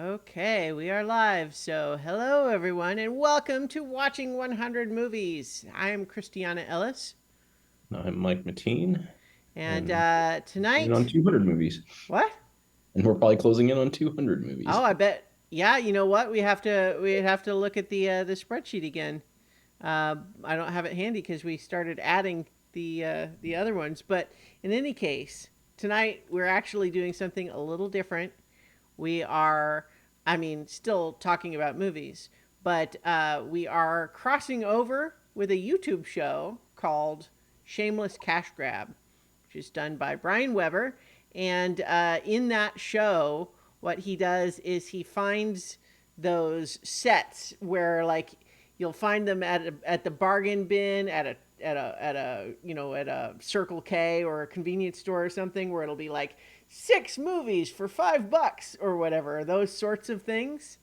Okay, we are live. So, hello everyone, and welcome to Watching 100 Movies. I am Christiana Ellis, I'm Mike Mateen, and and we're closing on tonight, 200 movies. what? And we're probably closing in on 200 movies. Oh, I bet. Yeah, you know what? We have to look at the spreadsheet again. I don't have it handy because we started adding the other ones. But in any case, tonight we're actually doing something a little different. We are, I mean, still talking about movies, but we are crossing over with a YouTube show called Shameless Cash Grab, which is done by Brian Weber. And in that show, what he does is he finds those sets where, like, you'll find them at the bargain bin at a Circle K or a convenience store or something, where it'll be like 6 movies for $5 or whatever, those sorts of things.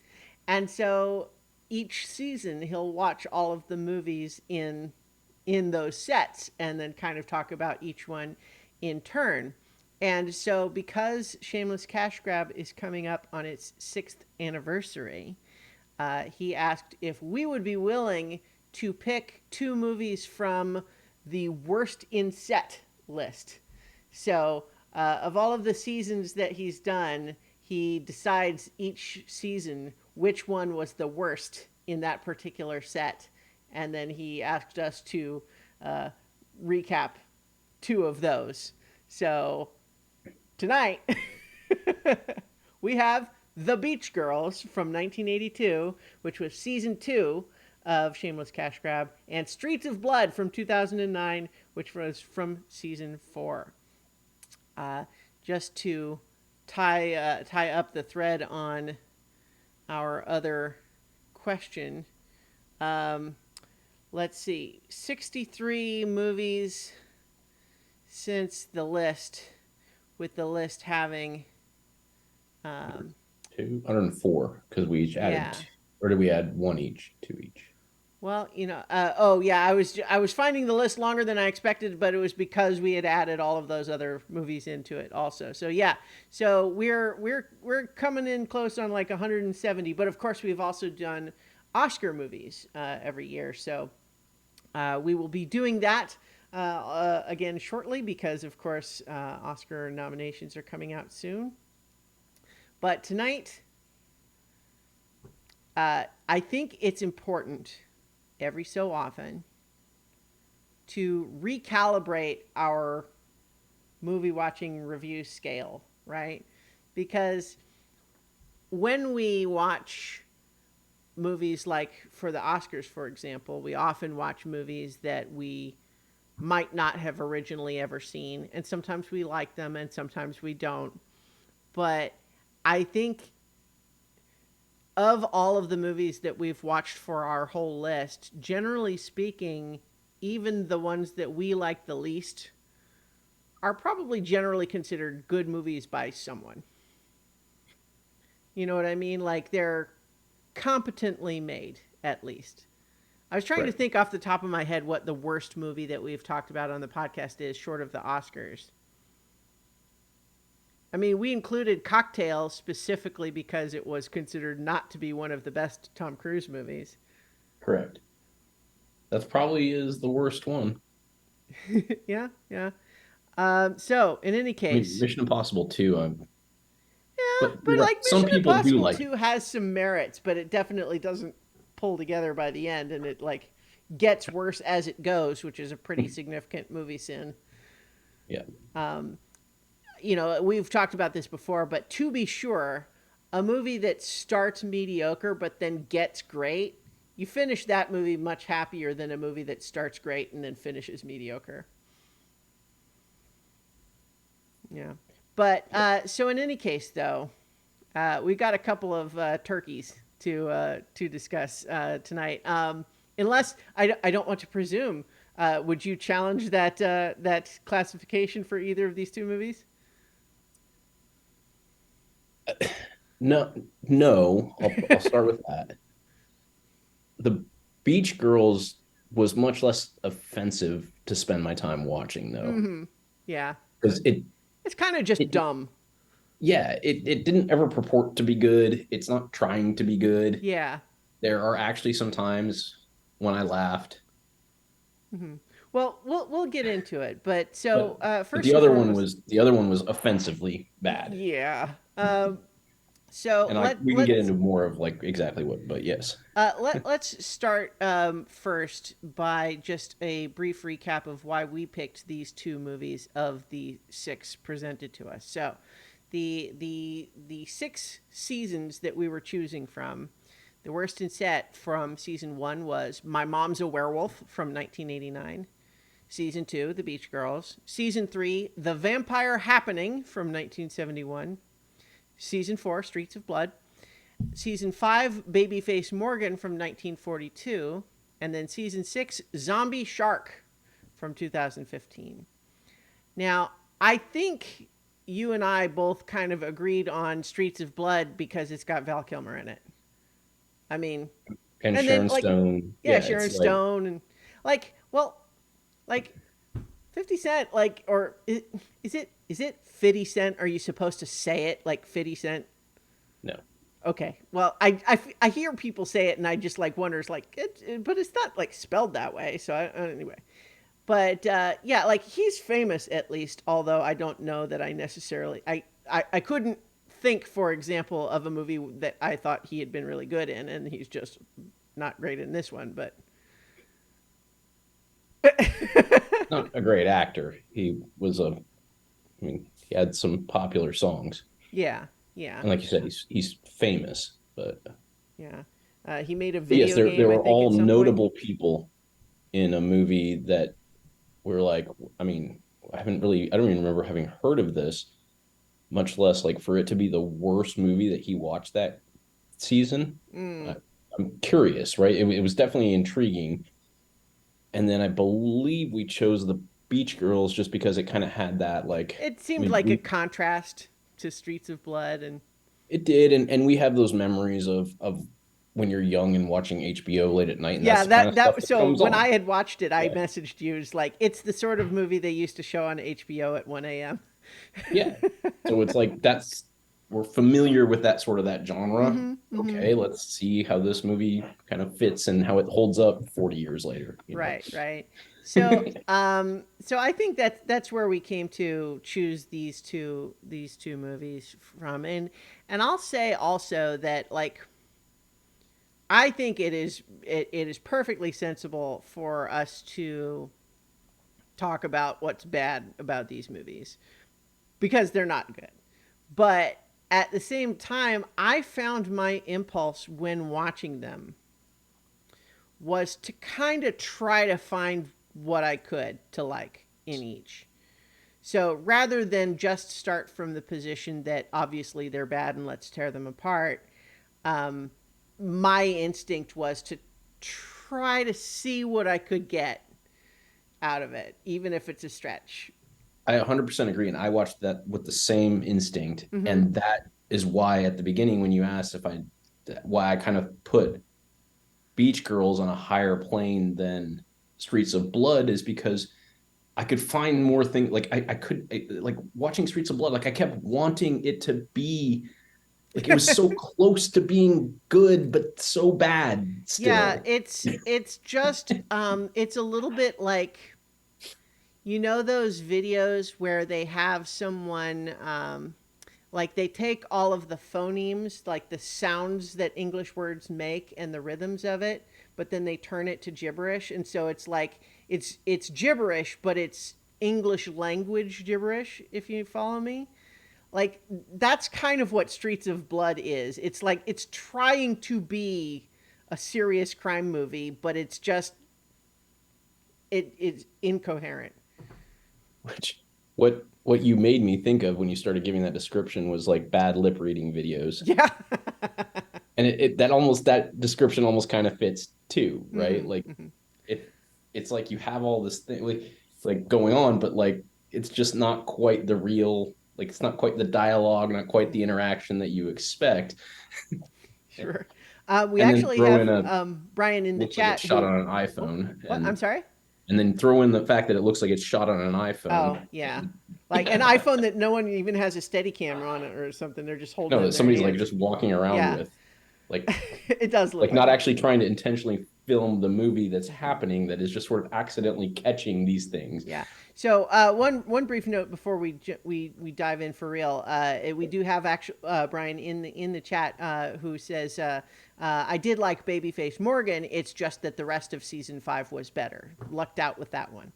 And so each season he'll watch all of the movies in those sets and then kind of talk about each one in turn. And so, because Shameless Cash Grab is coming up on its 6th anniversary, he asked if we would be willing to pick 2 movies from the worst in set list. So, of all of the seasons that he's done, he decides each season which one was the worst in that particular set. And then he asked us to uh, recap 2 of those. So, tonight, we have The Beach Girls from 1982, which was season 2 of Shameless Cash Grab, and Streets of Blood from 2009, which was from season 4. Uh, just to tie up the thread on our other question, um, let's see, 63 movies since the list, with the list having, um, 204, because we each added yeah. two, or did we add one each, two each? Well, oh yeah, I was finding the list longer than I expected, but it was because we had added all of those other movies into it also. So yeah, so we're coming in close on like 170, but of course we've also done Oscar movies every year. So we will be doing that again shortly because of course Oscar nominations are coming out soon. But tonight, I think it's important every so often to recalibrate our movie watching review scale, right? Because when we watch movies like for the Oscars, for example, we often watch movies that we might not have originally ever seen. And sometimes we like them and sometimes we don't. But I think of all of the movies that we've watched for our whole list, generally speaking, even the ones that we like the least are probably generally considered good movies by someone. You know what I mean? Like they're competently made, at least. I was trying to Right. think off the top of my head what the worst movie that we've talked about on the podcast is, short of the Oscars. I mean, we included Cocktail specifically because it was considered not to be one of the best Tom Cruise movies. Correct. That's probably is the worst one. Yeah, yeah. So, in any I mean, case, Mission Impossible 2, yeah, but but like some Mission people do Impossible like it. 2 has some merits, but it definitely doesn't pull together by the end, and it like gets worse as it goes, which is a pretty significant movie sin. Yeah. Um, we've talked about this before, but to be sure, a movie that starts mediocre but then gets great, you finish that movie much happier than a movie that starts great and then finishes mediocre. Yeah. But so in any case, though, we've got a couple of turkeys to discuss tonight. Unless I don't want to presume, would you challenge that classification for either of these 2 movies? No, no, I'll start with that. The Beach Girls was much less offensive to spend my time watching, though, Mm-hmm. Yeah, because it's kind of just it dumb. yeah, it didn't ever purport to be good. It's not trying to be good. Yeah. There are actually some times when I laughed, Hmm. Well, we'll get into it, but so but first and foremost, the other one was offensively bad. yeah. So And we can get into more of like exactly what, but yes. let's start first by just a brief recap of why we picked these two movies of the six presented to us. So, the six seasons that we were choosing from, the worst in set from season one was My Mom's a Werewolf from 1989. Season two, The Beach Girls. Season three, The Vampire Happening from 1971. Season four, Streets of Blood. Season five, Babyface Morgan from 1942. And then season six, Zombie Shark from 2015. Now, I think you and I both kind of agreed on Streets of Blood because it's got Val Kilmer in it. I mean, And and then Sharon like, Stone, yeah, yeah, Sharon it's like Stone and like, well, like 50 Cent, like, or is it 50 Cent? Are you supposed to say it like 50 Cent? no. Okay. Well, I hear people say it and I just like wonders like but it's not like spelled that way. So anyway, but yeah, like he's famous at least. Although I don't know that I necessarily I couldn't think, for example, of a movie that I thought he had been really good in, and he's just not great in this one. But Not a great actor. I mean, he had some popular songs. yeah, yeah, And like you said, he's famous, yeah. He made a but yes, video there game, I were think, all at some point. notable people in a movie that were like, I mean, I don't even remember having heard of this, much less like for it to be the worst movie that he watched that season. Mm. I, I'm curious, right? It was definitely intriguing. And then I believe we chose the Beach Girls just because it kind of had that like, It I seemed mean, like a contrast to Streets of Blood, and it did, and we have those memories of when you're young and watching HBO late at night, and that's yeah, the kind of stuff that that so comes when I on. had watched it, I Yeah, messaged you. It's like it's the sort of movie they used to show on HBO at 1 a.m. yeah. So it's like that's we're familiar with that sort of that genre. Mm-hmm. Mm-hmm. Okay, let's see how this movie kind of fits and how it holds up 40 years later, you know. Right, right. So I think that's where we came to choose these two movies from, and I'll say also that like I think it is perfectly sensible for us to talk about what's bad about these movies because they're not good. But at the same time, I found my impulse when watching them was to kind of try to find what I could to like in each. So rather than just start from the position that obviously they're bad and let's tear them apart, um, my instinct was to try to see what I could get out of it, even if it's a stretch. I 100% agree, and I watched that with the same instinct, Mm-hmm. and that is why at the beginning when you asked if I why I kind of put Beach Girls on a higher plane than Streets of Blood is because I could find more things. Like like watching Streets of Blood. Like I kept wanting it to be like it was so close to being good, but so bad Yeah, still. it's just it's a little bit like those videos where they have someone like they take all of the phonemes, like the sounds that English words make and the rhythms of it, but then they turn it to gibberish, and so it's like it's gibberish, but it's English language gibberish, if you follow me. Like that's kind of what Streets of Blood is. It's like it's trying to be a serious crime movie, but it's just it's incoherent. Which what you made me think of when you started giving that description was like bad lip reading videos, Yeah. and that description almost kind of fits too, right? Mm-hmm, Like mm-hmm. it it's like you have all this thing like going on, but like it's just not quite the real like it's not quite the dialogue, not quite the interaction that you expect. Sure. We And then actually throw in have a Brian in the looks like it's chat shot who. on an Oh, iPhone what? I'm sorry. and then throw in the fact that it looks like it's shot on an Oh, iPhone yeah. and Like an Yeah. iPhone that no one even has a steady camera on it or something. They're just holding No, it in that their somebody's like hands. just walking around Yeah, with, like it does look like like not that. actually trying to intentionally film the movie that's happening, that is just sort of accidentally catching these things. Yeah. So one brief note before we dive in for real. We do have actual Brian in the chat who says I did like Babyface Morgan. It's just that the rest of season 5 was better. Lucked out with that one.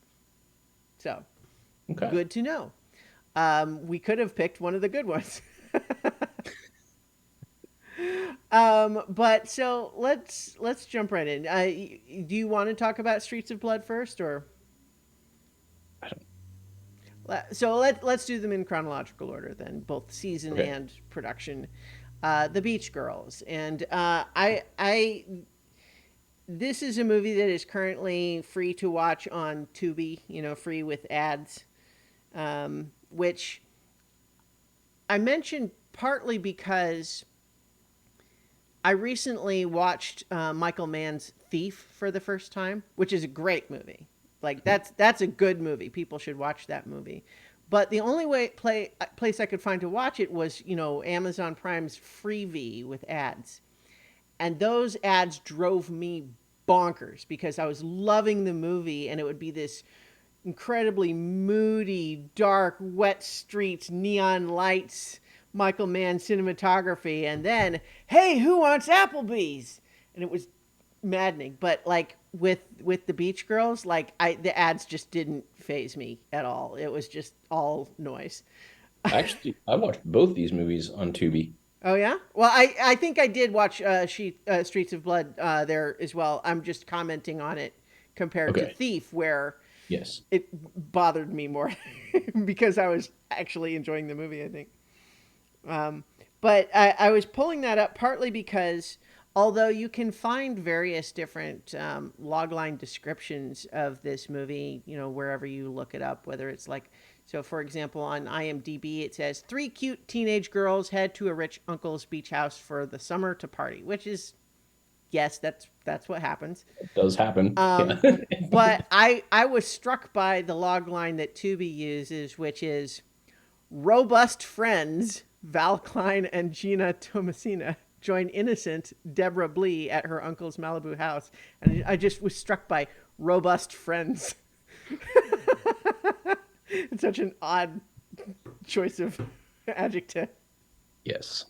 So Okay. good to know. We could have picked one of the good ones. But so let's jump right in. Do you want to talk about Streets of Blood first, or I don't, so let's do them in chronological order then, both season okay. and production. The Beach Girls, and I this is a movie that is currently free to watch on Tubi. You know, free with ads, which I mentioned partly because I recently watched Michael Mann's Thief for the first time, which is a great movie. Like that's a good movie. People should watch that movie. But the only place I could find to watch it was, you know, Amazon Prime's Freevee with ads. And those ads drove me bonkers because I was loving the movie and it would be this incredibly moody, dark, wet streets, neon lights, Michael Mann cinematography, and then, hey, who wants Applebee's? And it was maddening. But like with the Beach Girls, like the ads just didn't phase me at all. It was just all noise. Actually, I watched both these movies on Tubi. Oh yeah. Well, I think I did watch Streets of Blood there as well. I'm just commenting on it compared to Okay. Thief, where Yes. it bothered me more because I was actually enjoying the movie, I think. But I was pulling that up partly because although you can find various different logline descriptions of this movie, you know, wherever you look it up, whether it's like, so for example, on IMDb, it says 3 cute teenage girls head to a rich uncle's beach house for the summer to party, which is, yes, that's what happens. It does happen. Yeah. But I was struck by the log line that Tubi uses, which is robust friends Val Klein and Gina Tomasina join innocent Deborah Blee at her uncle's Malibu house, and I just was struck by robust friends. It's such an odd choice of adjective. Yes.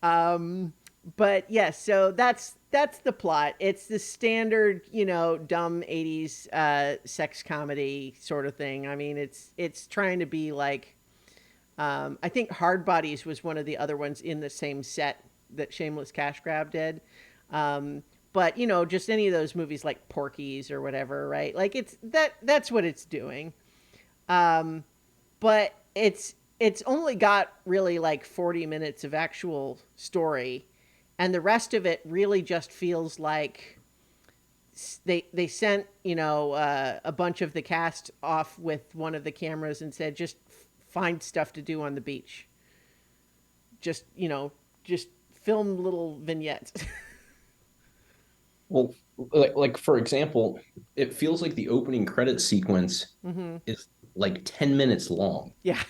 But yes, so that's the plot. It's the standard, you know, dumb 80s sex comedy sort of thing. I mean, it's trying to be like I think Hard Bodies was one of the other ones in the same set that Shameless Cash Grab did. But you know, just any of those movies like Porky's or whatever, right? Like that's what it's doing. But it's only got really like 40 minutes of actual story, and the rest of it really just feels like they sent, you know, a bunch of the cast off with one of the cameras and said just find stuff to do on the beach. Just, you know, just film little vignettes. Well, like for example, it feels like the opening credit sequence is like 10 minutes long Yeah.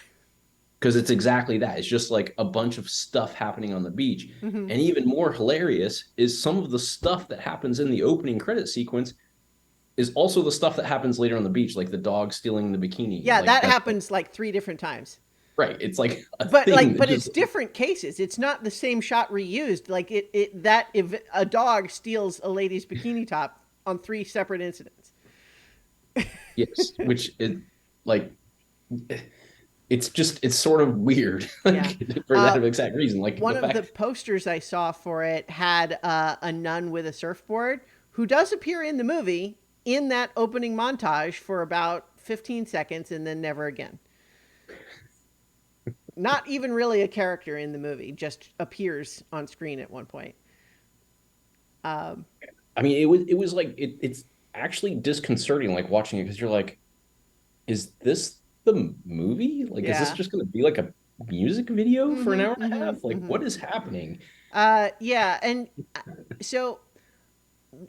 because it's exactly that. It's just like a bunch of stuff happening on the beach. Hmm. And even more hilarious is some of the stuff that happens in the opening credit sequence is also the stuff that happens later on the beach, like the dog stealing the bikini. Yeah, Like that that's like, happens like 3 different times. right. It's like a But thing like, that but it's just different cases. It's not the same shot reused. Like it that if a dog steals a lady's bikini top on 3 separate incidents. yes, which it like it's just it's sort of weird Yeah. like, for Uh, that exact reason. Like One the of the fact, posters I saw for it had a nun with a surfboard who does appear in the movie in that opening montage for about 15 seconds and then never again. Not even really a character in the movie, just appears on screen at one point. Um, I mean, it was like it's actually disconcerting, like watching it because you're like, is this the movie? Like, is this yeah. just going to be like a music video for an Mm-hmm, hour and a mm-hmm, half? Like, mm-hmm. what is happening? Yeah, and so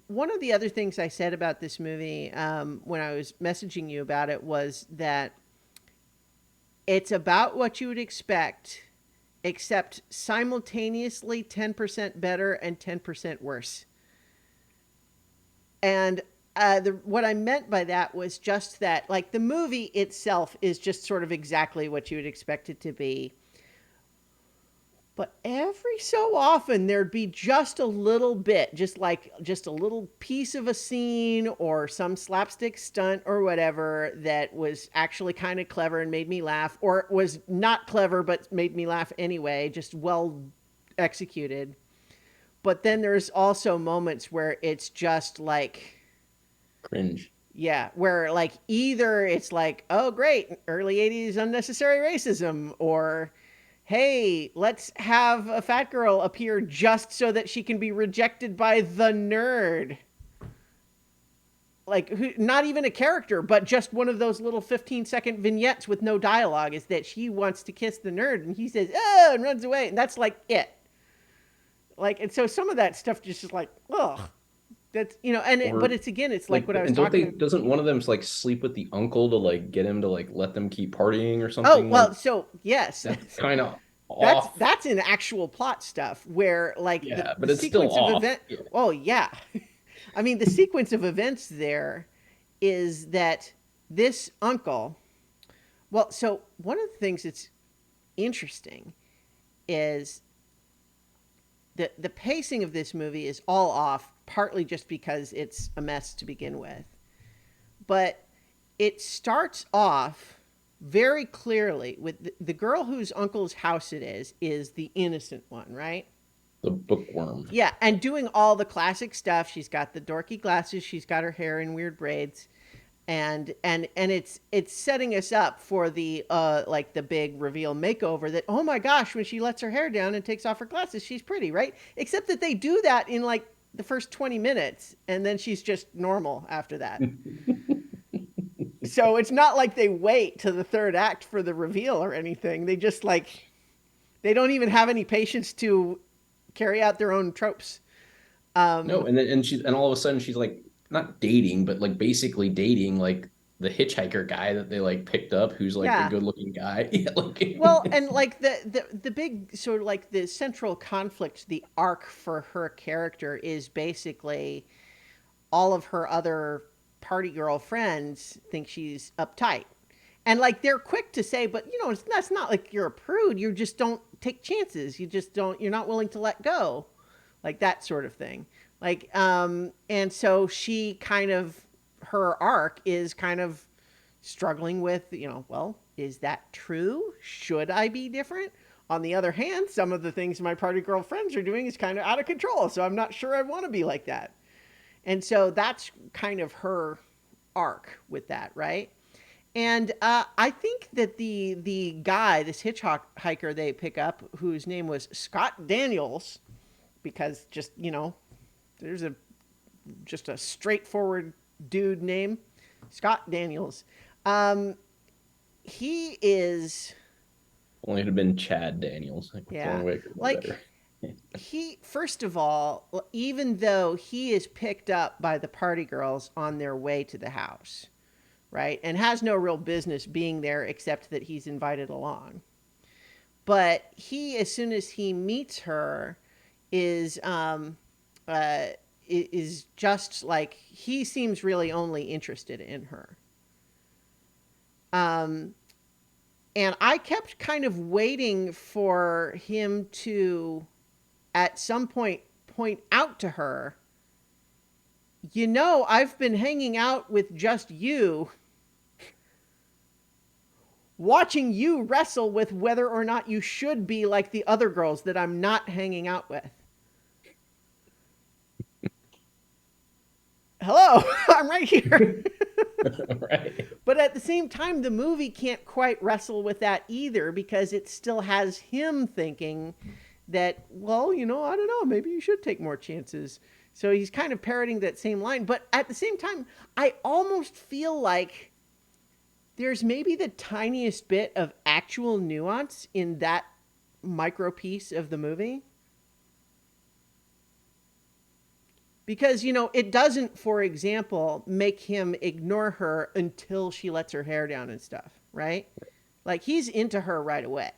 one of the other things I said about this movie when I was messaging you about it was that It's about what you would expect, except simultaneously 10% better and 10% worse. And what I meant by that was just that, like, the movie itself is just sort of exactly what you would expect it to be. But every so often there'd be just a little bit, just a little piece of a scene or some slapstick stunt or whatever that was actually kind of clever and made me laugh, or was not clever but made me laugh anyway, just well executed. But then there's also moments where it's just like, Cringe. yeah, where like either it's like, oh great, early 80s unnecessary racism, or hey, let's have a fat girl appear just so that she can be rejected by the nerd. Like, not even a character, but just one of those little 15-second vignettes with no dialogue is that she wants to kiss the nerd and he says, oh, and runs away. And that's like it. Like, and so some of that stuff just is like, ugh. That's, but Or it's again, it's like like, what I was and don't they? talking. Doesn't one of them like sleep with the uncle to like get him to like let them keep partying or Oh, something? Like well, so yes. that's kind of That's off. that's in actual plot stuff where like Yeah, the but it's still sequence of off. event. Yeah. Oh yeah, I mean the sequence of events there is that this uncle. Well, so one of the things that's interesting is the pacing of this movie is all off, partly just because it's a mess to begin with, but it starts off very clearly with the girl whose uncle's house it is the innocent one, right? The bookworm. Yeah, and doing all the classic stuff. She's got the dorky glasses, she's got her hair in weird braids, and it's setting us up for the like the big reveal makeover that, oh my gosh, when she lets her hair down and takes off her glasses, she's pretty, right? Except that they do that in like the first 20 minutes and then she's just normal after that. So it's not like they wait to the third act for the reveal or anything. They just like they don't even have any patience to carry out their own tropes. No, and then and all of a sudden she's like not dating, but like basically dating like the hitchhiker guy that they like picked up, who's like a Yeah. good looking guy. Yeah, like Well, and like the big sort of like the central conflict, the arc for her character is basically all of her other party girl friends think she's uptight. And like they're quick to say, but that's not like you're a prude. You just don't take chances. You just don't. You're not willing to let go, like that sort of thing. Like, and so she kind of her arc is kind of struggling with, well, is that true? Should I be different? On the other hand, some of the things my party girl friends are doing is kind of out of control, so I'm not sure I want to be like that. And so that's kind of her arc with that, right? And I think that the guy, this hitchhiker they pick up, whose name was Scott Daniels, because just there's just a straightforward dude name, Scott Daniels. Um, he is, only it had been Chad Daniels. Like yeah, Thorn Waker, no like better. he, first of all, even though he is picked up by the party girls on their way to the house, right, and has no real business being there except that he's invited along. But he, as soon as he meets her, is uh, is just like he seems really only interested in her. Um, and I kept kind of waiting for him to, at some point out to her, I've been hanging out with just you, watching you wrestle with whether or not you should be like the other girls that I'm not hanging out with. Hello, I'm right here. Right. But at the same time, the movie can't quite wrestle with that either because it still has him thinking that, well, I don't know, maybe you should take more chances. So he's kind of parroting that same line. But at the same time, I almost feel like there's maybe the tiniest bit of actual nuance in that micro piece of the movie. Because, it doesn't, for example, make him ignore her until she lets her hair down and stuff, right? Like he's into her right away.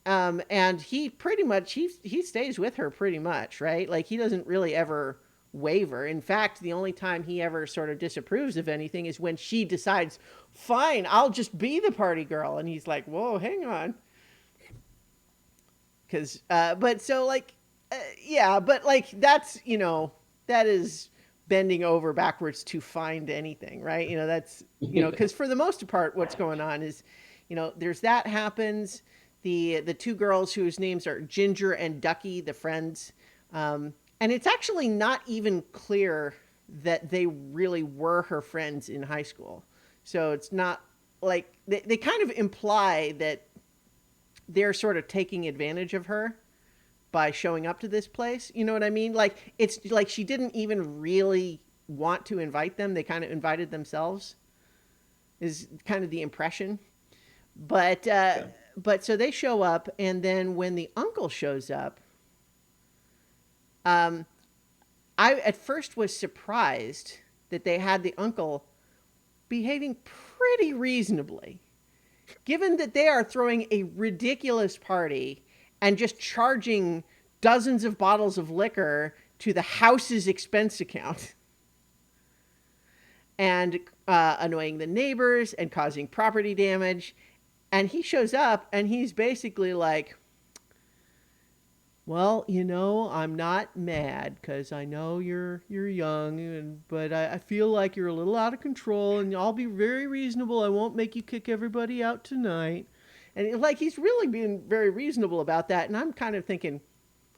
And he pretty much he stays with her pretty much, right? Like he doesn't really ever waver. In fact, the only time he ever sort of disapproves of anything is when she decides, "Fine, I'll just be the party girl," and he's like, "Whoa, hang on," because but so like yeah, but like that's that is bending over backwards to find anything, right? That's because for the most part, what's going on is, there's that happens. The two girls whose names are Ginger and Ducky, the friends, and it's actually not even clear that they really were her friends in high school. So it's not like they kind of imply that they're sort of taking advantage of her by showing up to this place. You know what I mean? Like it's like she didn't even really want to invite them. They kind of invited themselves. Is kind of the impression. But Okay. but so they show up, and then when the uncle shows up, um, I at first was surprised that they had the uncle behaving pretty reasonably, given that they are throwing a ridiculous party and just charging dozens of bottles of liquor to the house's expense account and annoying the neighbors and causing property damage. And he shows up and he's basically like, well, I'm not mad because I know you're young, but I feel like you're a little out of control, and I'll be very reasonable. I won't make you kick everybody out tonight. And like he's really being very reasonable about that, and I'm kind of thinking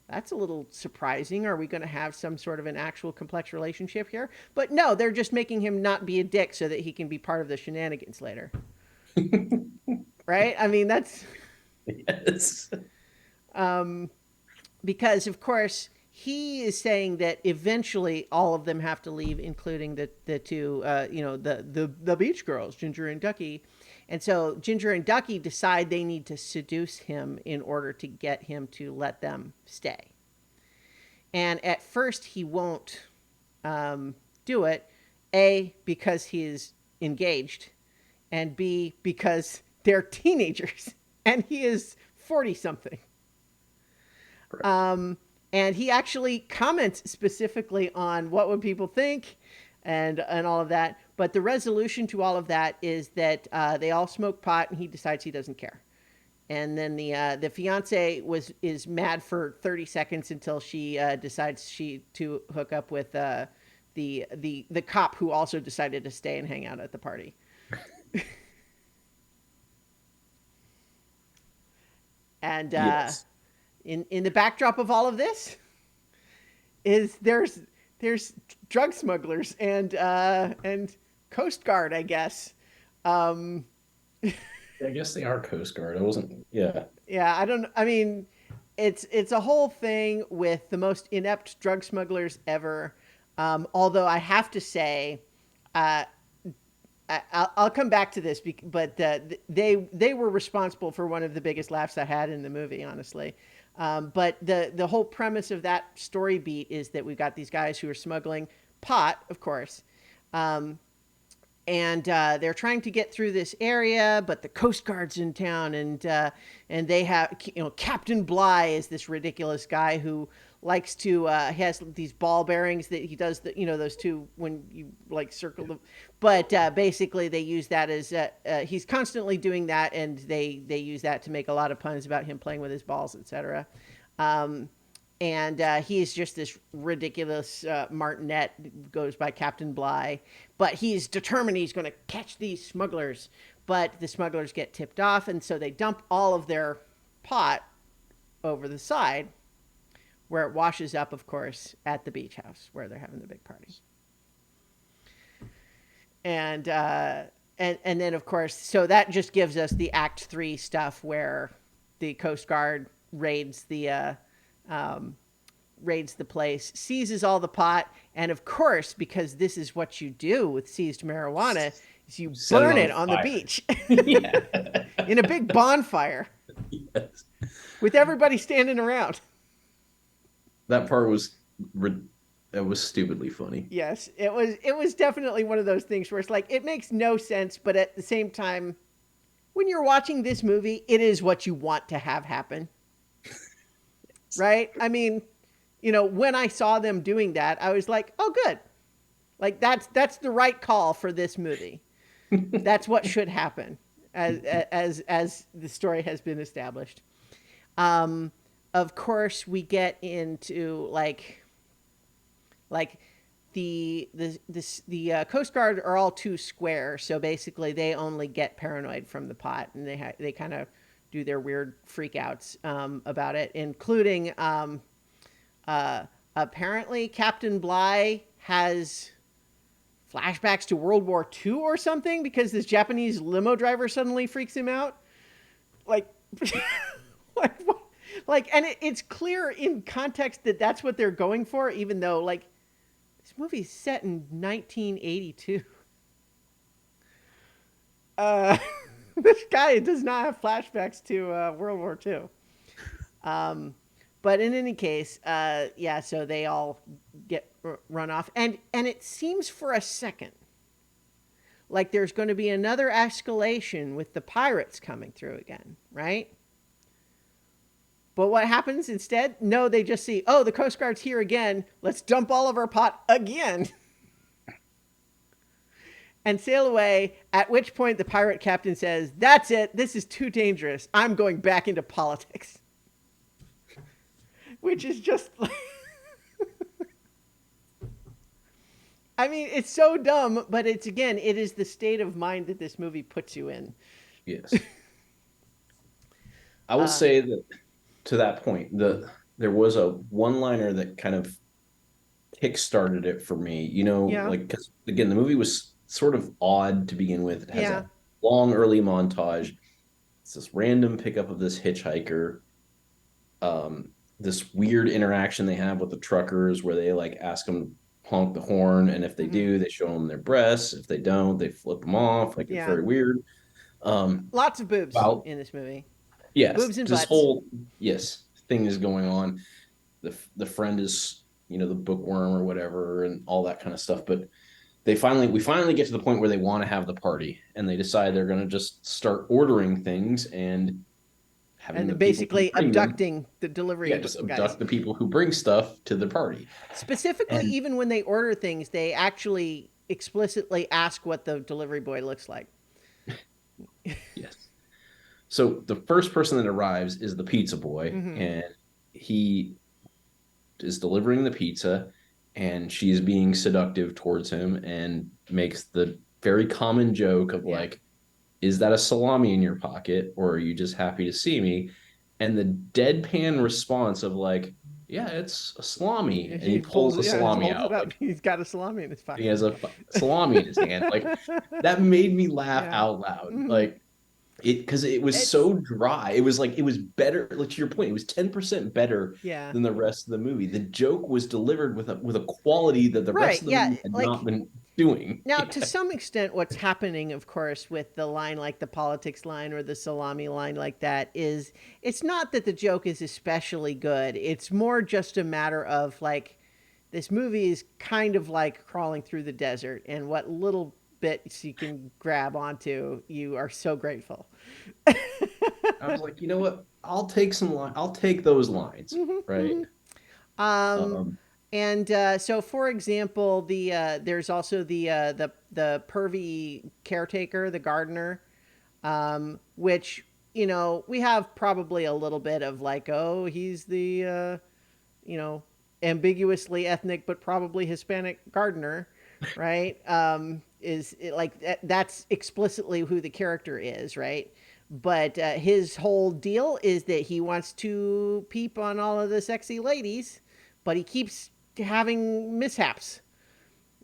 that's a little surprising. Are we going to have some sort of an actual complex relationship here? But no, they're just making him not be a dick so that he can be part of the shenanigans later, right? I mean, that's Yes. um, because of course he is saying that eventually all of them have to leave, including the two, the beach girls, Ginger and Ducky. And so Ginger and Ducky decide they need to seduce him in order to get him to let them stay. And at first he won't do it, A, because he's engaged, and B, because they're teenagers and he is 40 something. Right. And he actually comments specifically on what would people think and all of that. But the resolution to all of that is that they all smoke pot, and he decides he doesn't care. And then the fiance is mad for 30 seconds until she decides she to hook up with the cop who also decided to stay and hang out at the party. And Yes. in the backdrop of all of this is there's drug smugglers and Coast Guard, I guess. Um, I guess they are Coast Guard. I wasn't. Yeah. yeah, I don't. I mean, it's a whole thing with the most inept drug smugglers ever. Although I have to say, uh, I'll come back to this, but they were responsible for one of the biggest laughs I had in the movie, honestly. But the whole premise of that story beat is that we've got these guys who are smuggling pot, of course, um, and they're trying to get through this area, but the Coast Guard's in town, and they have Captain Bligh is this ridiculous guy who likes to he has these ball bearings that he does those two when you like circle them, but basically they use that as he's constantly doing that, and they use that to make a lot of puns about him playing with his balls, etc. Um, and he's just this ridiculous martinet, goes by Captain Bligh, but he's determined he's going to catch these smugglers. But the smugglers get tipped off, and so they dump all of their pot over the side, where it washes up, of course, at the beach house where they're having the big party. And and then of course, so that just gives us the Act 3 stuff where the Coast Guard um, raids the place, seizes all the pot, and of course, because this is what you do with seized marijuana, is you Set it burn on it on the fire. beach Yeah. in a big bonfire Yes. with everybody standing around. That part was that was stupidly funny. Yes, it was definitely one of those things where it's like it makes no sense, but at the same time, when you're watching this movie, it is what you want to have happen, right? I mean, when I saw them doing that, I was like, oh, good. Like that's the right call for this movie. That's what should happen, as the story has been established. Um, of course, we get into like the Coast Guard are all too square, so basically they only get paranoid from the pot, and they kind of do their weird freakouts about it, including apparently Captain Bligh has flashbacks to World War II or something because this Japanese limo driver suddenly freaks him out. Like, like, and it's clear in context that that's what they're going for, even though this movie's set in 1982. Uh, this guy does not have flashbacks to World War II. But in any case, yeah, so they all get run off, and it seems for a second like there's going to be another escalation with the pirates coming through again, right? But what happens instead? No, they just see, oh, the Coast Guard's here again. Let's dump all of our pot again. And sail away, at which point the pirate captain says, that's it. This is too dangerous. I'm going back into politics. Which is just like... I mean, it's so dumb, but it is the state of mind that this movie puts you in. Yes. I will say that to that point, there was a one-liner that kind of kick-started it for me, Yeah. like, because again, the movie was sort of odd to begin with. It has Yeah. a long early montage. It's this random pickup of this hitchhiker. This weird interaction they have with the truckers where they ask them to honk the horn, and if they do, they show them their breasts. If they don't, they flip them off. It's Yeah. very weird. Lots of boobs About in this movie. yes, Boobs and this butts. whole thing is going on. The friend is the bookworm or whatever, and all that kind of stuff. But we finally get to the point where they want to have the party, and they decide they're going to just start ordering things and having the people who basically bring them- abducting the delivery just guys. abduct the people who bring stuff to the party. Specifically, And- even when they order things, they actually explicitly ask what the delivery boy looks like. Yes. So the first person that arrives is the pizza boy, and he is delivering the pizza, and she's being seductive towards him and makes the very common joke of is that a salami in your pocket, or are you just happy to see me? And the deadpan response of yeah, it's a salami, and he pulls the salami out. He's got a salami in his pocket. He has a salami in his hand. That made me laugh out loud. Because it was so dry. It was better. To your point, it was 10% better than the rest of the movie. The joke was delivered with a quality that the rest of the movie had not been doing. Now, to some extent, what's happening, of course, with the line like the politics line or the salami line like that is it's not that the joke is especially good. It's more just a matter of this movie is kind of like crawling through the desert, and what little bits you can grab onto, you are so grateful. I was like, you know what? I'll take those lines, right? And so, for example, there's also the pervy caretaker, the gardener, which we have probably a little bit of oh, he's the ambiguously ethnic but probably Hispanic gardener, right? Is it that's explicitly who the character is, right? But his whole deal is that he wants to peep on all of the sexy ladies, but he keeps having mishaps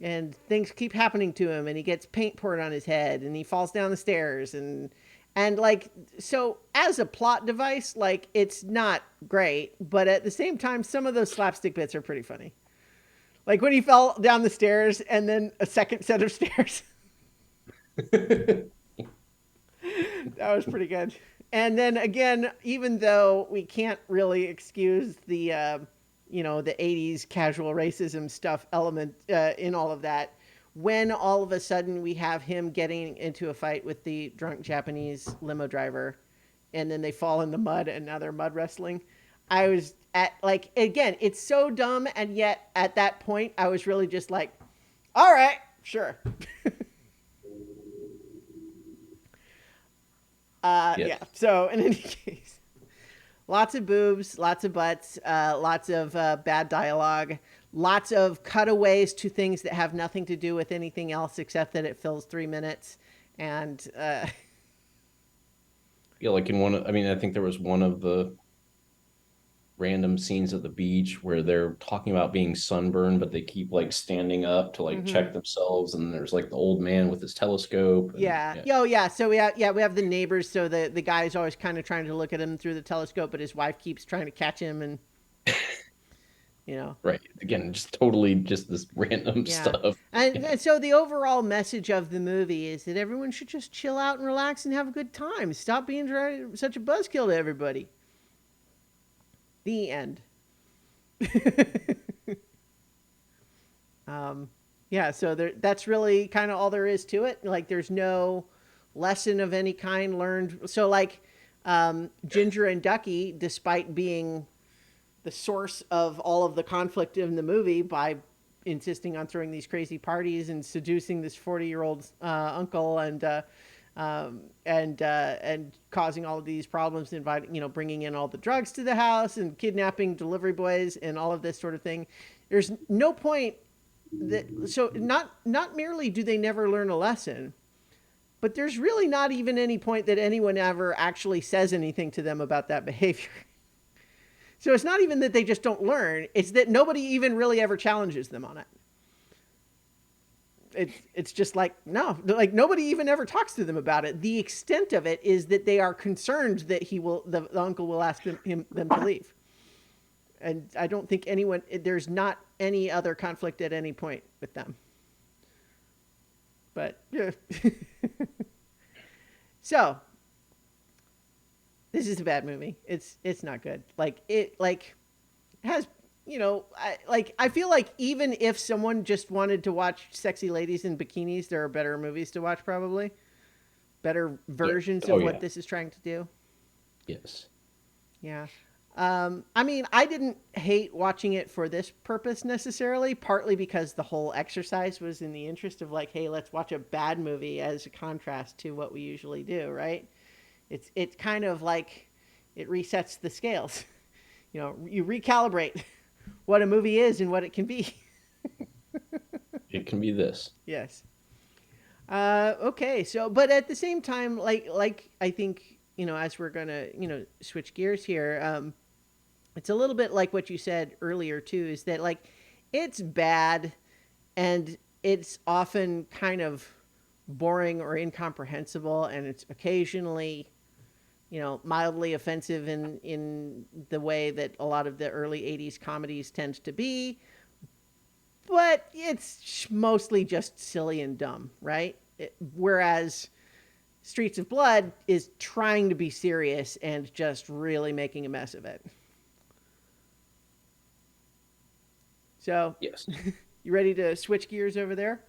and things keep happening to him, and he gets paint poured on his head, and he falls down the stairs, and so as a plot device, it's not great, but at the same time, some of those slapstick bits are pretty funny. When he fell down the stairs and then a second set of stairs. That was pretty good. And then again, even though we can't really excuse the 80s casual racism stuff element in all of that, when all of a sudden we have him getting into a fight with the drunk Japanese limo driver, and then they fall in the mud and now they're mud wrestling. I was at like, again, it's so dumb, and yet at that point I was really just like, all right, sure. Yeah. Yeah. So in any case, lots of boobs, lots of butts, lots of bad dialogue, lots of cutaways to things that have nothing to do with anything else except that it fills 3 minutes. And Yeah, like in one I mean, I think there was one of the random scenes at the beach where they're talking about being sunburned, but they keep like standing up to like mhm. check themselves, and there's like the old man with his telescope, and Yeah. yeah. Oh, yeah. So we have the neighbors. So the guy's always kind of trying to look at him through the telescope, but his wife keeps trying to catch him, and you know. Right. Again, just totally just this random Yeah. stuff. And, Yeah. and so the overall message of the movie is that everyone should just chill out and relax and have a good time. Stop being such a buzzkill to everybody. The end. um, yeah, so that's really kind of all there is to it. Like, there's no lesson of any kind learned. So, like, Ginger and Ducky, despite being the source of all of the conflict in the movie by insisting on throwing these crazy parties and seducing this 40-year-old uncle, and causing all of these problems, inviting, bringing in all the drugs to the house and kidnapping delivery boys and all of this sort of thing. There's no point that, so not merely do they never learn a lesson, but there's really not even any point that anyone ever actually says anything to them about that behavior. So it's not even that they just don't learn, it's that nobody even really ever challenges them on it. It's just like, no, like nobody even ever talks to them about it. The extent of it is that they are concerned that the uncle will ask them to leave. And I don't think there's not any other conflict at any point with them. But yeah. So this is a bad movie. It's not good. Like has, I feel like even if someone just wanted to watch sexy ladies in bikinis, there are better movies to watch, probably better Yeah. versions Oh of what yeah. this is trying to do. Yes. Yeah. I mean, I didn't hate watching it for this purpose necessarily, partly because the whole exercise was in the interest of like, hey, let's watch a bad movie as a contrast to what we usually do, right? It's kind of like it resets the scales. You recalibrate what a movie is and what it can be. It can be this. Yes. Okay. So, but at the same time, like I think, as we're gonna switch gears here, it's a little bit like what you said earlier too. Is that like it's bad, and it's often kind of boring or incomprehensible, and it's occasionally mildly offensive in the way that a lot of the early 80s comedies tend to be, but it's mostly just silly and dumb, right? Whereas Streets of Blood is trying to be serious and just really making a mess of it. So, Yes. you ready to switch gears over there?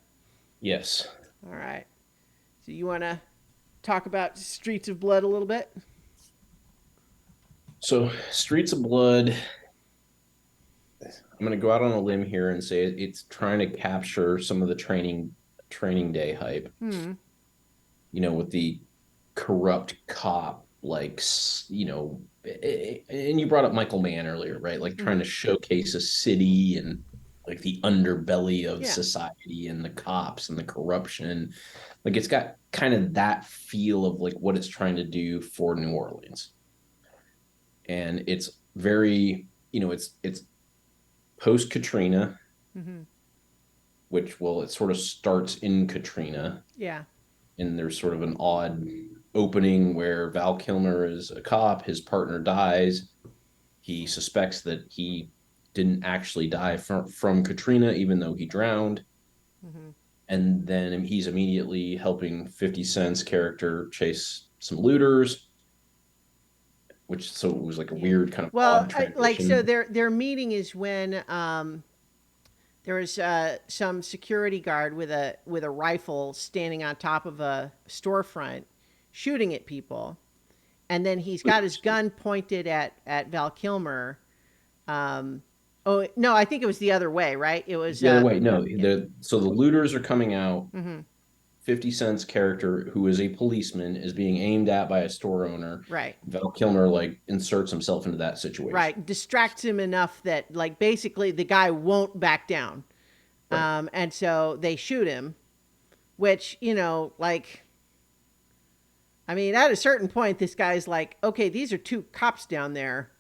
Yes. All right. So, you want to talk about Streets of Blood a little bit? So Streets of Blood, I'm going to go out on a limb here and say it's trying to capture some of the training day hype, Hmm. with the corrupt cop, like, and you brought up Michael Mann earlier, right? Like trying Mm-hmm. to showcase a city and like the underbelly of Yeah. society and the cops and the corruption. Like it's got kind of that feel of like what it's trying to do for New Orleans. And it's very, it's post Katrina, Mm-hmm. which, well, it sort of starts in Katrina, Yeah. and there's sort of an odd opening where Val Kilmer is a cop, his partner dies, he suspects that he didn't actually die from Katrina, even though he drowned. Mm-hmm. And then he's immediately helping 50 Cent's character chase some looters, which so it was like a Yeah. weird kind of Well, odd so transition. their meeting is when There was some security guard with a rifle standing on top of a storefront, shooting at people, and then he's got his gun pointed at Val Kilmer. Um, oh no, I think it was the other way, right? It It's was the other way. No, yeah. so the looters are coming out. Hmm. 50 Cent's character, who is a policeman, is being aimed at by a store owner. Right. Val Kilmer like inserts himself into that situation. Right. Distracts him enough that like basically the guy won't back down. Right. And so they shoot him, which, you know, like, I mean, at a certain point, this guy's like, okay, these are two cops down there.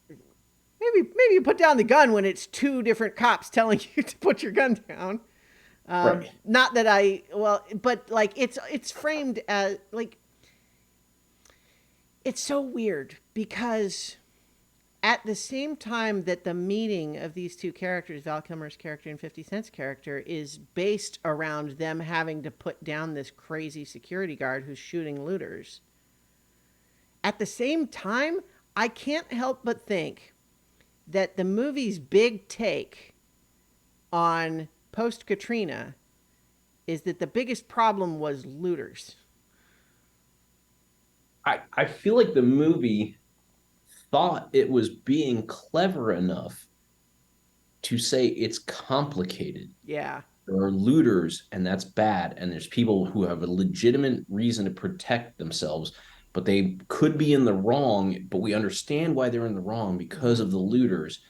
Maybe you put down the gun when it's two different cops telling you to put your gun down. Right. Not that but like it's framed as like it's so weird because at the same time that the meeting of these two characters, Val Kilmer's character and 50 Cent's character, is based around them having to put down this crazy security guard who's shooting looters. At the same time, I can't help but think that the movie's big take on post Katrina is that the biggest problem was looters. I feel like the movie thought it was being clever enough to say it's complicated. Yeah. There are looters, and that's bad. And there's people who have a legitimate reason to protect themselves, but they could be in the wrong. But we understand why they're in the wrong because of the looters.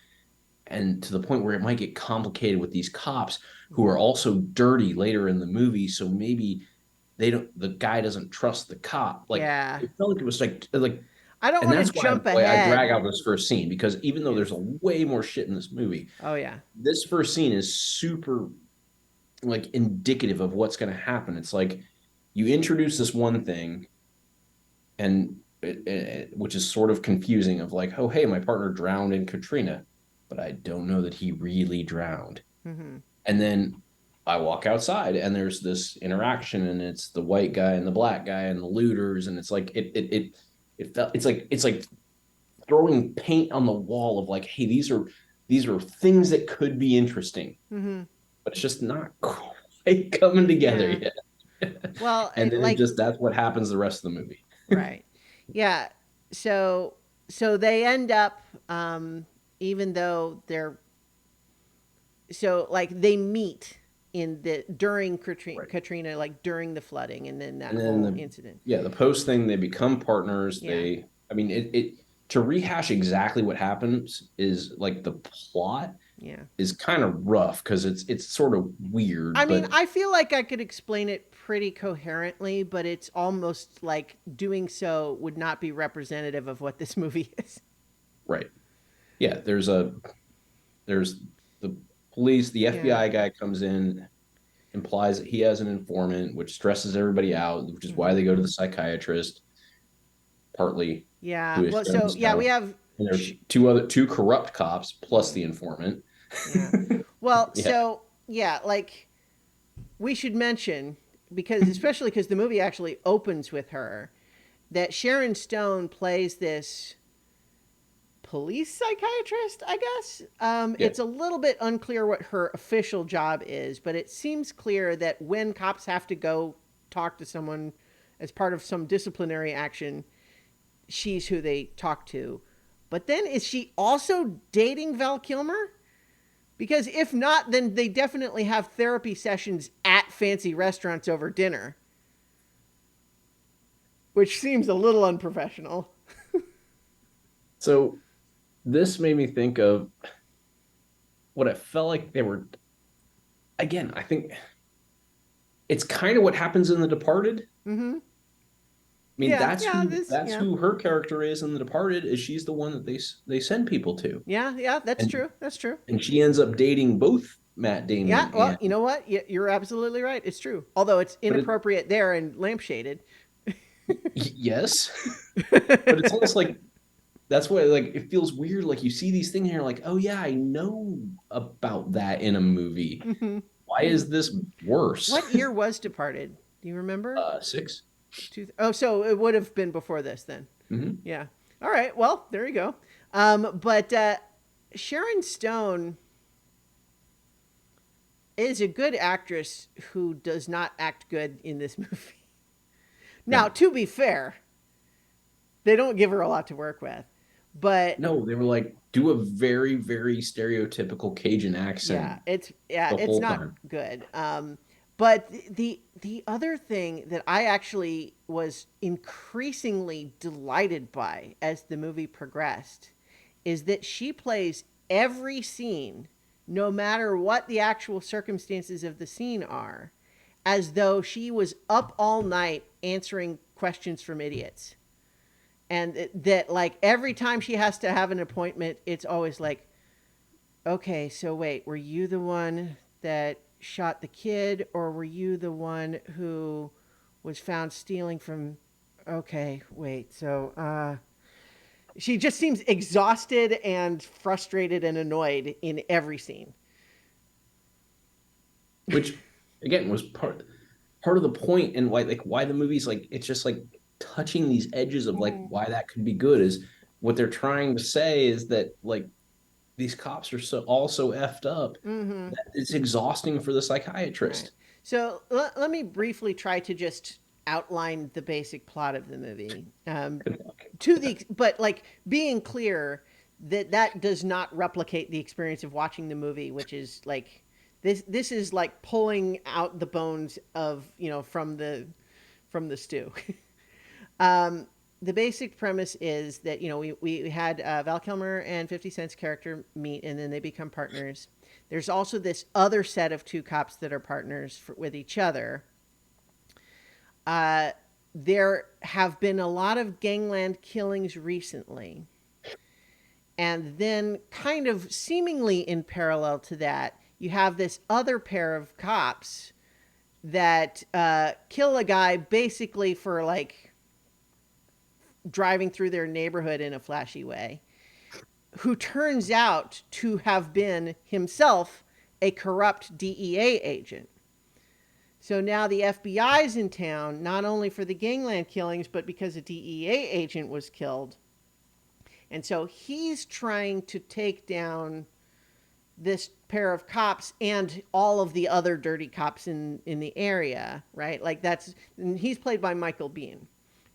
And to the point where it might get complicated with these cops who are also dirty later in the movie. So maybe the guy doesn't trust the cop. Like, Yeah. it felt like it was like, I don't and want that's to jump why I drag ahead. out this first scene, because even though Yeah. there's a way more shit in this movie, Oh yeah. this first scene is super like indicative of what's going to happen. It's like you introduce this one thing, and which is sort of confusing, of like, oh hey, my partner drowned in Katrina, but I don't know that he really drowned. Hmm. And then I walk outside, and there's this interaction, and it's the white guy and the black guy and the looters, and it's like it felt it's like throwing paint on the wall of like, hey, these are things that could be interesting, Hmm. but it's just not quite coming together Yeah. yet. Well, And then like that's what happens the rest of the movie. right. Yeah. So they end up even though they're so like they meet in the during Right. Katrina, like during the flooding, and then that And then whole the incident. yeah, the post thing, they become partners. Yeah. I mean, it to rehash exactly what happens is like the plot Yeah. is kind of rough because it's sort of I weird, mean, but I feel like I could explain it pretty coherently, but it's almost like doing so would not be representative of what this movie is. right. Yeah, there's the police, the Yeah. FBI guy comes in, implies that he has an informant, which stresses everybody out, which is why Hmm. they go to the psychiatrist, partly, Yeah. who is Well, Sharon so yeah, we Stone. have And sh- there's two corrupt cops plus the informant. yeah. Well, Yeah. so yeah, like we should mention because especially because the movie actually opens with her that Sharon Stone plays this police psychiatrist, I guess. Yeah. It's a little bit unclear what her official job is, but it seems clear that when cops have to go talk to someone as part of some disciplinary action, she's who they talk to. But then is she also dating Val Kilmer? Because if not, then they definitely have therapy sessions at fancy restaurants over dinner, which seems a little unprofessional. So this made me think of what it felt like they were. Again, I think it's kind of what happens in The Departed. Mm-hmm. I mean, Yeah, yeah, this, that's yeah. who her character is in The Departed. Is she's the one that they send people to, Yeah, yeah, that's and true. That's true. she ends up dating both Matt Yeah, Damon well, and. you know what? You're absolutely right. It's true. Although it's But inappropriate there and lampshaded. yes, but it's almost like that's why like it feels weird. Like you see these things and you're like, oh yeah, I know about that in a movie. Mhm. Why is this worse? What year was Departed? Do you remember? Six. Oh, so it would have been before this then. Mm-hmm. Yeah. All right. Well, there you go. But Sharon Stone, is a good actress who does not act good in this movie. Now, No, to be fair, they don't give her a lot to work with, but no, they were like, do a very, very stereotypical Cajun accent yeah, the it's whole not time. good. But the other thing that I actually was increasingly delighted by as the movie progressed is that she plays every scene, no matter what the actual circumstances of the scene are, as though she was up all night answering questions from idiots. And that, like, every time she has to have an appointment, it's always like, okay, so wait, were you the one that shot the kid, or were you the one who was found stealing from. Okay, wait, so, she just seems exhausted and frustrated and annoyed in every scene. Which again was part of the point, and why the movie's like it's just like touching these edges of like Mm-hmm. why that could be good is what they're trying to say is that like these cops are so effed up Mm-hmm. that it's exhausting for the Right. psychiatrist. So let me briefly try to just outline the basic plot of the movie. Good luck. But like being clear that that does not replicate the experience of watching the movie, which is like this is like pulling out the bones of from the stew. um, the basic premise is that we had Val Kilmer and 50 Cent's character meet, and then they become partners. There's also this other set of two cops that are partners with each other. Uh, there have been a lot of gangland killings recently. And then, kind of seemingly in parallel to that, you have this other pair of cops that kill a guy basically for like driving through their neighborhood in a flashy way, who turns out to have been himself a corrupt DEA agent. So now the FBI's in town, not only for the gangland killings, but because a DEA agent was killed. And so he's trying to take down this pair of cops and all of the other dirty cops in the area, right? Like and he's played by Michael Biehn,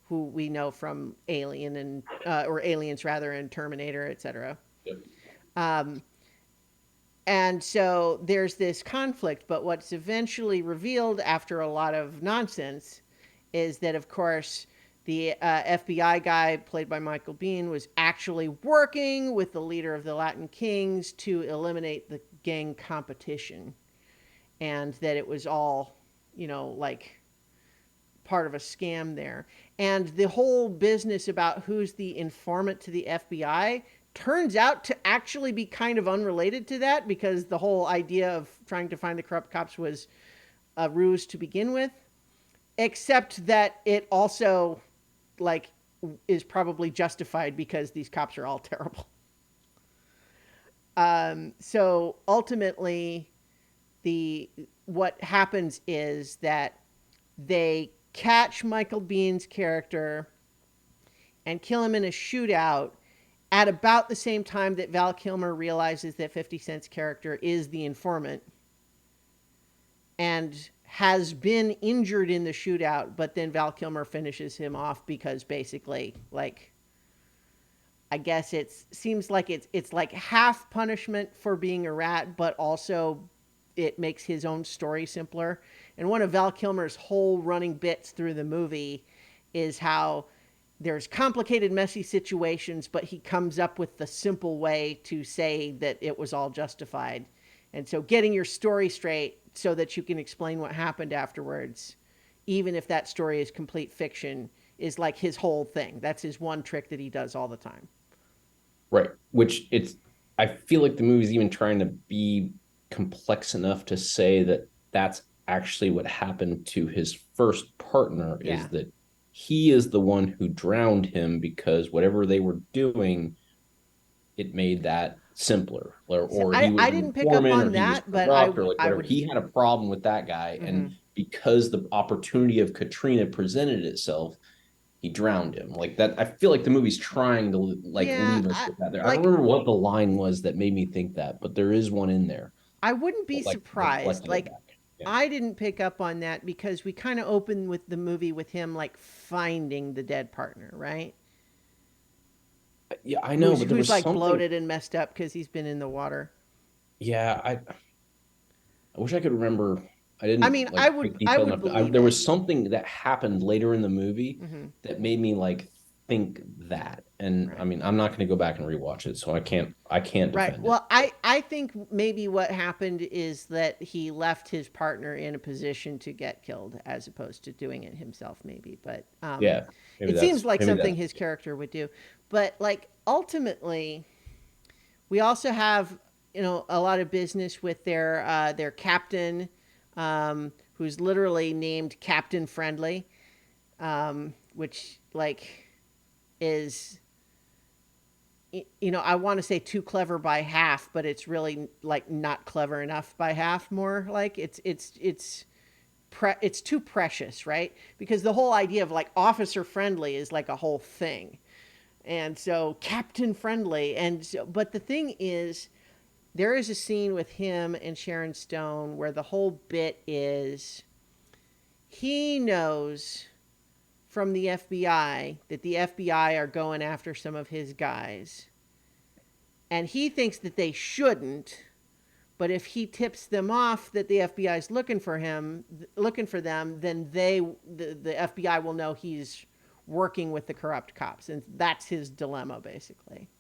who we know from Alien and or Aliens rather, and Terminator, etc. Yep. Um, and so there's this conflict, but what's eventually revealed after a lot of nonsense is that, of course, the FBI guy, played by Michael Biehn, was actually working with the leader of the Latin Kings to eliminate the gang competition. And that it was all, like part of a scam there. And the whole business about who's the informant to the FBI turns out to actually be kind of unrelated to that, because the whole idea of trying to find the corrupt cops was a ruse to begin with, except that it also like is probably justified because these cops are all terrible. So ultimately, the what happens is that they catch Michael Biehn's character and kill him in a shootout at about the same time that Val Kilmer realizes that 50 Cent's character is the informant and has been injured in the shootout, but then Val Kilmer finishes him off because basically, like, I guess it seems like it's like half punishment for being a rat, but also it makes his own story simpler. And one of Val Kilmer's whole running bits through the movie is how there's complicated, messy situations, but he comes up with the simple way to say that it was all justified. And so getting your story straight so that you can explain what happened afterwards, even if that story is complete fiction, is like his whole thing. That's his one trick that he does all the time. Right. Which I feel like the movie's even trying to be complex enough to say that that's actually what happened to his first partner is Yeah. that he is the one who drowned him because whatever they were doing, it made that simpler. So Or he was I an didn't pick up informant or on he was that, but I corrupt or like I whatever. would. He had a problem with that guy. And Mm-hmm. because the opportunity of Katrina presented itself, he drowned him like that. I feel like the movie's trying to like Yeah, leave us with that there. I don't like remember what the line was that made me think that, but there is one in there. I wouldn't be like surprised. collecting it Like, back. Yeah. I didn't pick up on that because we kind of open with the movie with him like finding the dead partner, right? Yeah, I know, Who's but there who's was like something. bloated and messed up because he's been in the water. Yeah, I wish I could remember. I I didn't mean, I like would take I detail would enough. believe There it. was something that happened later in the movie Hmm. that made me like think that. And I Right. mean, I'm not going to go back and rewatch it, so I can't Right. defend it. Well, I think maybe what happened is that he left his partner in a position to get killed as opposed to doing it himself, maybe. But Yeah, it seems like maybe something that's his character would do. But like ultimately, we also have a lot of business with their captain, who's literally named Captain Friendly, which like is I want to say too clever by half, but it's really like not clever enough by half. More like it's too precious, right? Because the whole idea of like officer friendly is like a whole thing, and so Captain Friendly, and so, but the thing is, there is a scene with him and Sharon Stone where the whole bit is he knows from the FBI that the FBI are going after some of his guys, and he thinks that they shouldn't. But if he tips them off that the FBI is looking for them, then the FBI will know he's working with the corrupt cops, and that's his dilemma basically.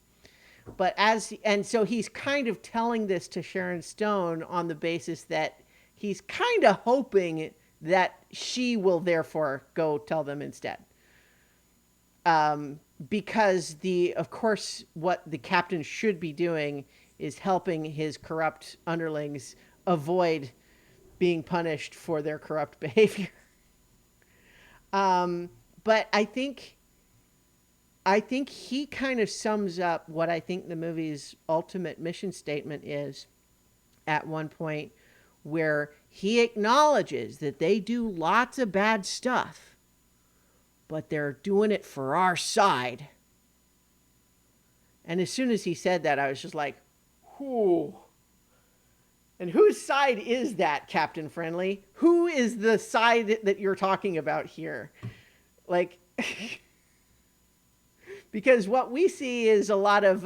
And so he's kind of telling this to Sharon Stone on the basis that he's kind of hoping that she will therefore go tell them instead. Because of course, what the captain should be doing is helping his corrupt underlings avoid being punished for their corrupt behavior. But I think he kind of sums up what I think the movie's ultimate mission statement is at one point, where he acknowledges that they do lots of bad stuff, but they're doing it for our side. And as soon as he said that, I was just like, whoo. And whose side is that, Captain Friendly? Who is the side that you're talking about here? Like, because what we see is a lot of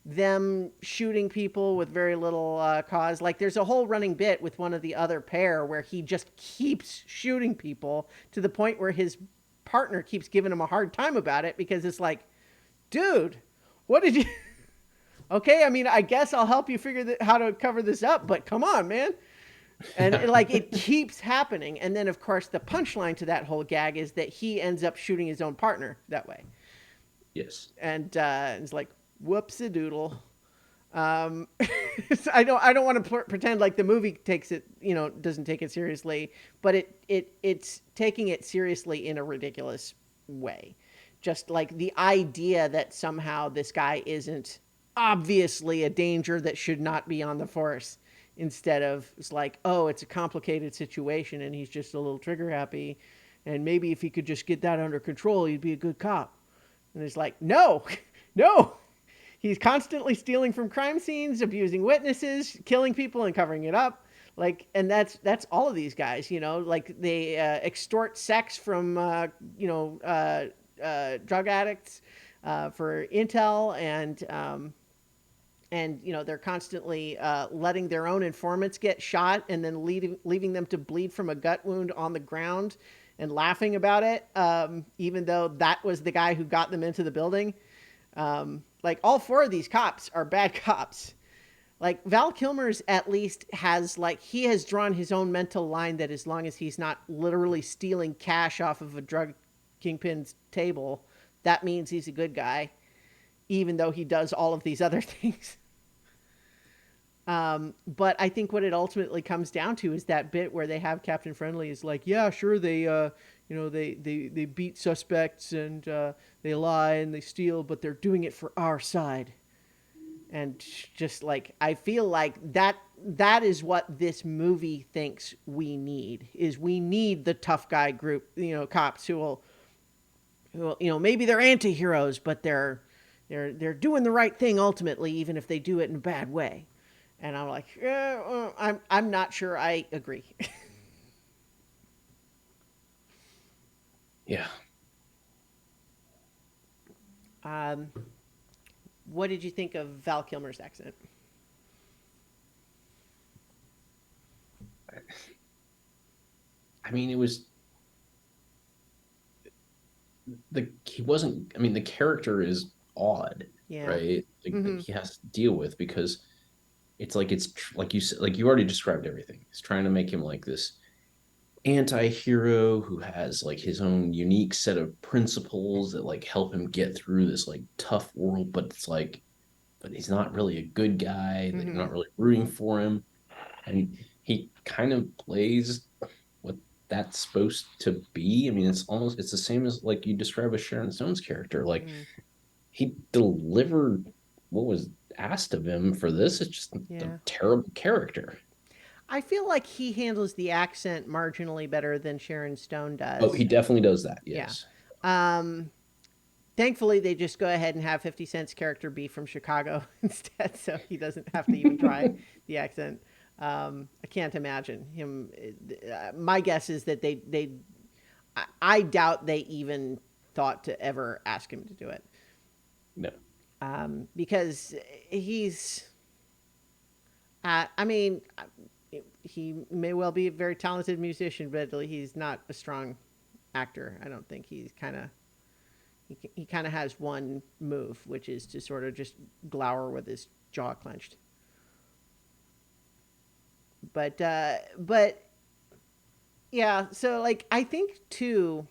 them shooting people with very little cause. Like, there's a whole running bit with one of the other pair where he just keeps shooting people to the point where his partner keeps giving him a hard time about it because it's like, dude, what did you. Okay, I mean, I guess I'll help you figure how to cover this up, but come on, man. And like it keeps happening. And then, of course, the punchline to that whole gag is that he ends up shooting his own partner that way. yes. And it's like, whoopsie doodle. I don't want to pretend like the movie takes it, doesn't take it seriously, but it's taking it seriously in a ridiculous way. Just like the idea that somehow this guy isn't obviously a danger that should not be on the force, instead of it's like, oh, it's a complicated situation and he's just a little trigger happy, and maybe if he could just get that under control, he'd be a good cop. And it's like, no, no, he's constantly stealing from crime scenes, abusing witnesses, killing people and covering it up. Like, and that's all of these guys, like they extort sex from drug addicts for intel, and they're constantly letting their own informants get shot and then leaving them to bleed from a gut wound on the ground and laughing about it, even though that was the guy who got them into the building. Like, all four of these cops are bad cops. Like, Val Kilmer's at least he has drawn his own mental line that as long as he's not literally stealing cash off of a drug kingpin's table, that means he's a good guy, even though he does all of these other things. But I think what it ultimately comes down to is that bit where they have Captain Friendly is like, yeah, sure, they beat suspects and they lie and they steal, but they're doing it for our side. And just like, I feel like that is what this movie thinks we need the tough guy group, cops who will, maybe they're anti-heroes, but they're doing the right thing ultimately, even if they do it in a bad way. And I'm like, I'm not sure I agree. Yeah. um, what did you think of Val Kilmer's accent? I mean, it was he wasn't. I mean, the character is odd, Yeah. right? Like Mm-hmm. he has to deal with because like you said, like you already described everything. He's trying to make him like this anti-hero who has like his own unique set of principles that like help him get through this like tough world, but it's like but he's not really a good guy, that you're Mm-hmm. not really rooting for him. And he kind of plays what that's supposed to be. I mean, it's the same as like you describe with Sharon Stone's character. Like Mm-hmm. he delivered what was asked of him for this. It's just a Yeah. terrible character. I feel like he handles the accent marginally better than Sharon Stone Oh, he does. definitely does that. Yeah. Yes. Um, Thankfully, they just go ahead and have 50 Cent's character be from Chicago instead, so he doesn't have to even try the accent. I can't imagine him. My guess is that I doubt they even thought to ever ask him to do it, No. because he's, I mean, he may well be a very talented musician, but he's not a strong actor. I don't think he's kind of he kind of has one move, which is to sort of just glower with his jaw clenched. But yeah, so like I think too,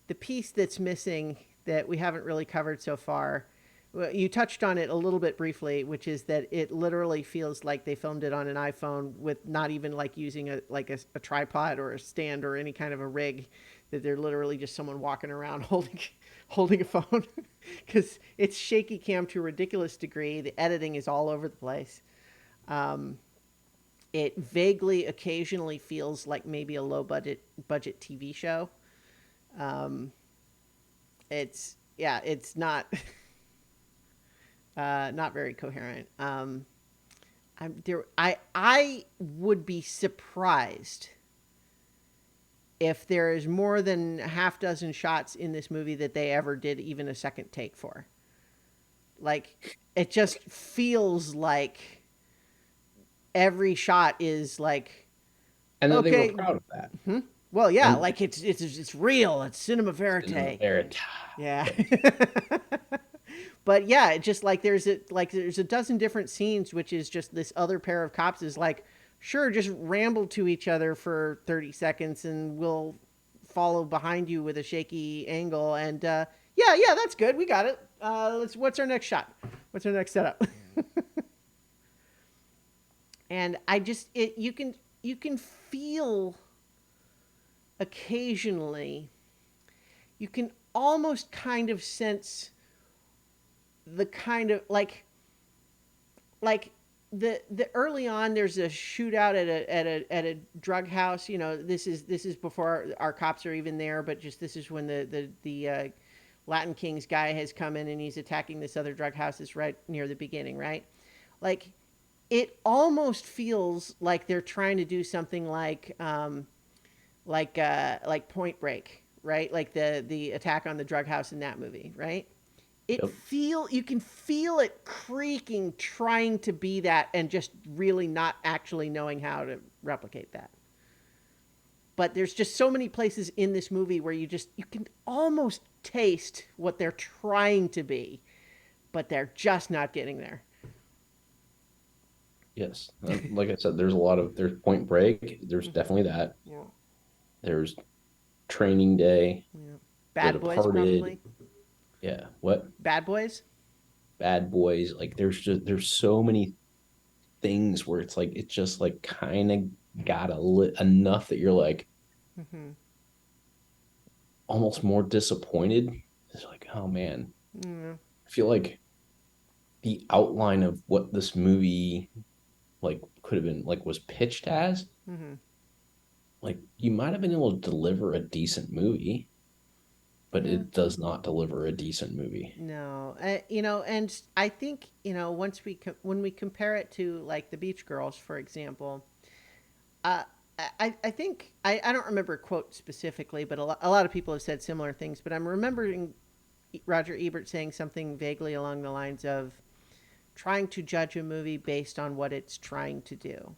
the piece that's missing that we haven't really covered so far. Well, you touched on it a little bit briefly, which is that it literally feels like they filmed it on an iPhone with not even like using a tripod or a stand or any kind of a rig. That they're literally just someone walking around holding a phone because it's shaky cam to a ridiculous degree. The editing is all over the place. Um, it vaguely occasionally feels like maybe a low budget TV show. Um, it's yeah, it's not not very coherent. I would be surprised if there is more than a half dozen shots in this movie that they ever did even a second take for. Like it just feels like every shot is like And that they were okay. proud of that. Hmm? Well, yeah, And like it's real. It's cinema Cinema verite. Verita. Yeah. Yes. But yeah, it just like there's a dozen different scenes, which is just this other pair of cops is like, sure, just ramble to each other for 30 seconds, and we'll follow behind you with a shaky angle, and yeah, that's good. We got it. Let's. What's our next shot? What's our next setup? And I just it you can feel occasionally you can almost kind of sense the kind of like the early on there's a shootout at a drug house. This is before our cops are even there, but just this is when the Latin Kings guy has come in and he's attacking this other drug house. Is right near the beginning, right? Like it almost feels like they're trying to do something like Point Break, right? Like the attack on the drug house in that movie, right? Yep. You can feel it creaking trying to be that and just really not actually knowing how to replicate that. But there's just so many places in this movie where you can almost taste what they're trying to be, but they're just not getting there. Yes. Like I said, there's Point Break. There's Mm-hmm. definitely that. Yeah. There's Training Day, Yeah. The Bad Boys, Departed. probably. Yeah. What? Bad Boys. Bad Boys. Like there's so many things where it's just like kind of got enough that you're like Mm-hmm. almost more disappointed. It's like, oh man, Yeah. I feel like the outline of what this movie like could have been like was pitched as Mm-hmm. like you might have been able to deliver a decent movie, but Yeah. it does not deliver a decent movie. No, and I think once when we compare it to like the Beach Girls, for example, uh, I think I don't remember a quote specifically, but a lot of people have said similar things. But I'm remembering Roger Ebert saying something vaguely along the lines of trying to judge a movie based on what it's trying to do,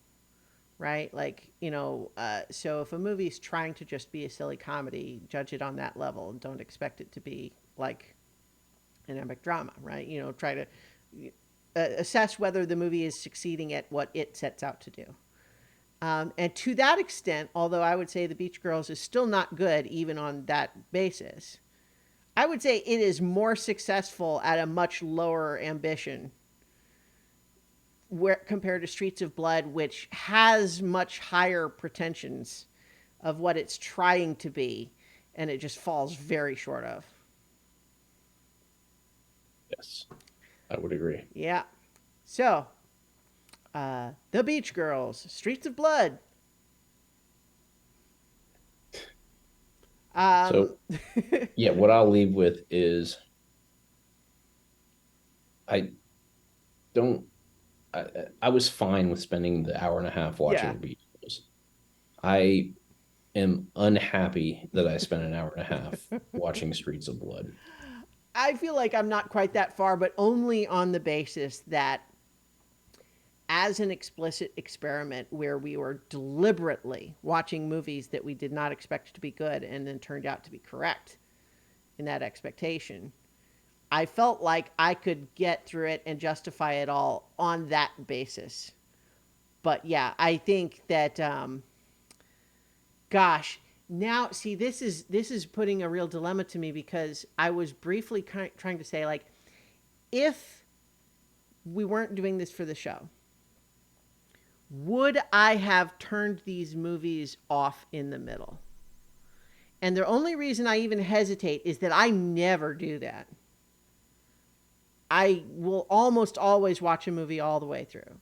right? Like, so if a movie's trying to just be a silly comedy, judge it on that level and don't expect it to be like an epic drama, right? Try to assess whether the movie is succeeding at what it sets out to do. And to that extent, although I would say The Beach Girls is still not good even on that basis, I would say it is more successful at a much lower ambition where compared to Streets of Blood, which has much higher pretensions of what it's trying to be, and it just falls very short of. Yes, I would agree. Yeah. So, The Beach Girls, Streets of Blood. Um, So yeah, what I'll leave with is I don't. I was fine with spending the hour and a half yeah. watching Beach Boys. I am unhappy that I spent an hour and a half watching Streets of Blood. I feel like I'm not quite that far, but only on the basis that as an explicit experiment where we were deliberately watching movies that we did not expect to be good and then turned out to be correct in that expectation, I felt like I could get through it and justify it all on that basis. But yeah, I think that gosh, now see this is putting a real dilemma to me because I was briefly trying to say like if we weren't doing this for the show, would I have turned these movies off in the middle? And the only reason I even hesitate is that I never do that. I will almost always watch a movie all the way through,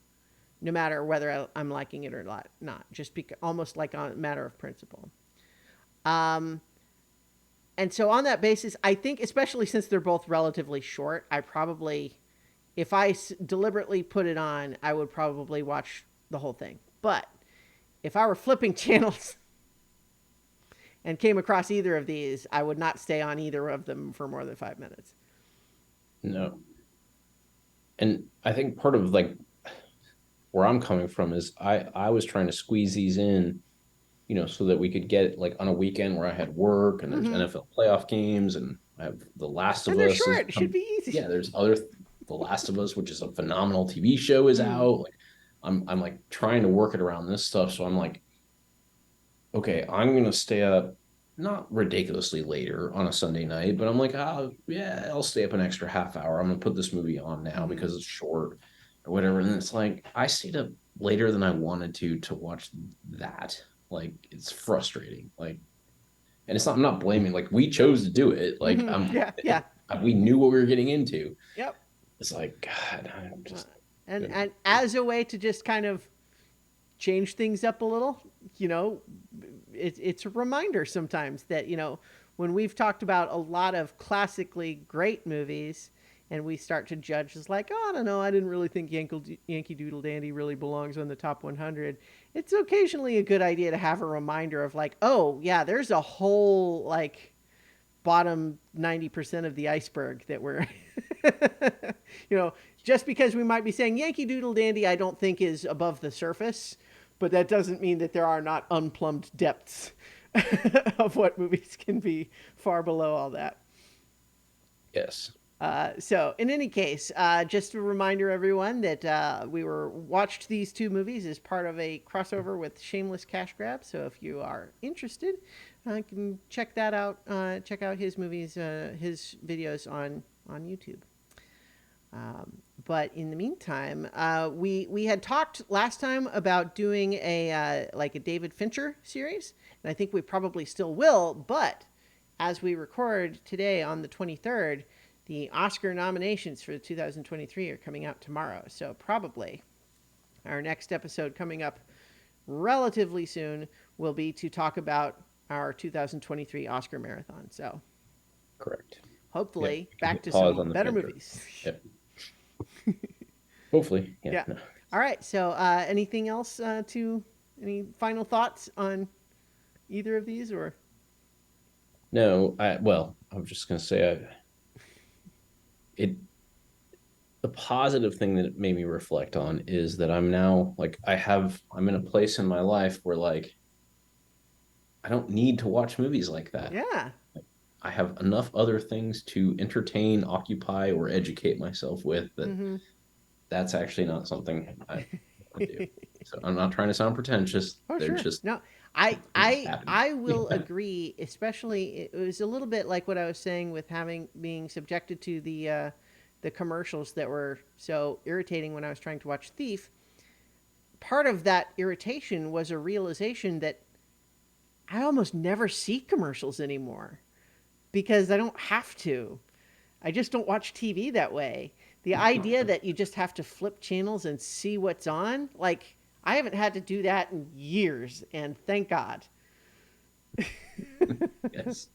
no matter whether I'm liking it or not, just almost like on a matter of principle. Um, and so on that basis, I think, especially since they're both relatively short, I probably, if I deliberately put it on, I would probably watch the whole thing. But if I were flipping channels and came across either of these, I would not stay on either of them for more than 5 minutes. No, and I think part of like where I'm coming from is I was trying to squeeze these in, so that we could get like on a weekend where I had work and there's Mm-hmm. NFL playoff games and I have The Last And of they're Us is short. It should be easy. yeah, there's other The Last of Us, which is a phenomenal TV show, is Mm. out. Like I'm like trying to work it around this stuff. So I'm like, okay, I'm gonna stay up not ridiculously later on a Sunday night, but I'm like, oh yeah, I'll stay up an extra half hour. I'm gonna put this movie on now Mm-hmm. because it's short or whatever. And it's like I stayed up later than I wanted to watch that. Like it's frustrating. Like, and it's not I'm not blaming. Like we chose to do it. Like Mm-hmm. Yeah. Yeah. we knew what we were getting into. Yep. It's like God, I'm Uh, just and as a way to just kind of change things up a little, you know, it's a reminder sometimes that, when we've talked about a lot of classically great movies and we start to judge as like, oh, I don't know, I didn't really think Yankee Doodle Dandy really belongs on the top 100. It's occasionally a good idea to have a reminder of like, oh, yeah, there's a whole like bottom 90% of the iceberg that we're you know just because we might be saying Yankee Doodle Dandy I don't think is above the surface, but that doesn't mean that there are not unplumbed depths of what movies can be far below all that. yes. So in any case, just a reminder, everyone, that we were watched these two movies as part of a crossover with Shameless Cash Grab. So if you are interested, you can check that out. Check out his movies, his videos on YouTube. But in the meantime, we had talked last time about doing a like a David Fincher series, and I think we probably still will. But as we record today on the 23rd, the Oscar nominations for 2023 are coming out tomorrow. So probably our next episode coming up relatively soon will be to talk about our 2023 Oscar marathon. So Correct. Yep. Hopefully, Can back hit to pause some on the better printer. movies. Yep. Hopefully. Yeah. Yeah. No. All right. So, anything else any final thoughts on either of these, or? No, I'm just gonna say it the positive thing that it made me reflect on is that I'm now like I'm in a place in my life where like I don't need to watch movies like that. Yeah. I have enough other things to entertain, occupy, or educate myself with that Mm-hmm. that's actually not something I want to do. So I'm not trying to sound pretentious. Oh, They're sure. just No, I things I happen. I will agree. Especially, it was a little bit like what I was saying with having being subjected to the commercials that were so irritating when I was trying to watch Thief. Part of that irritation was a realization that I almost never see commercials anymore because I don't have to. I just don't watch TV that way. The idea that you just have to flip channels and see what's on, like, I haven't had to do that in years, and thank God. Yes.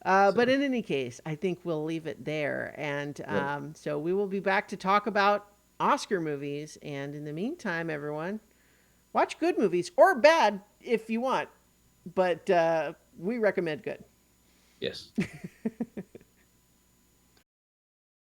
But So in any case, I think we'll leave it there. And yep. so we will be back to talk about Oscar movies. And in the meantime, everyone, watch good movies or bad if you want, but we recommend good. Yes.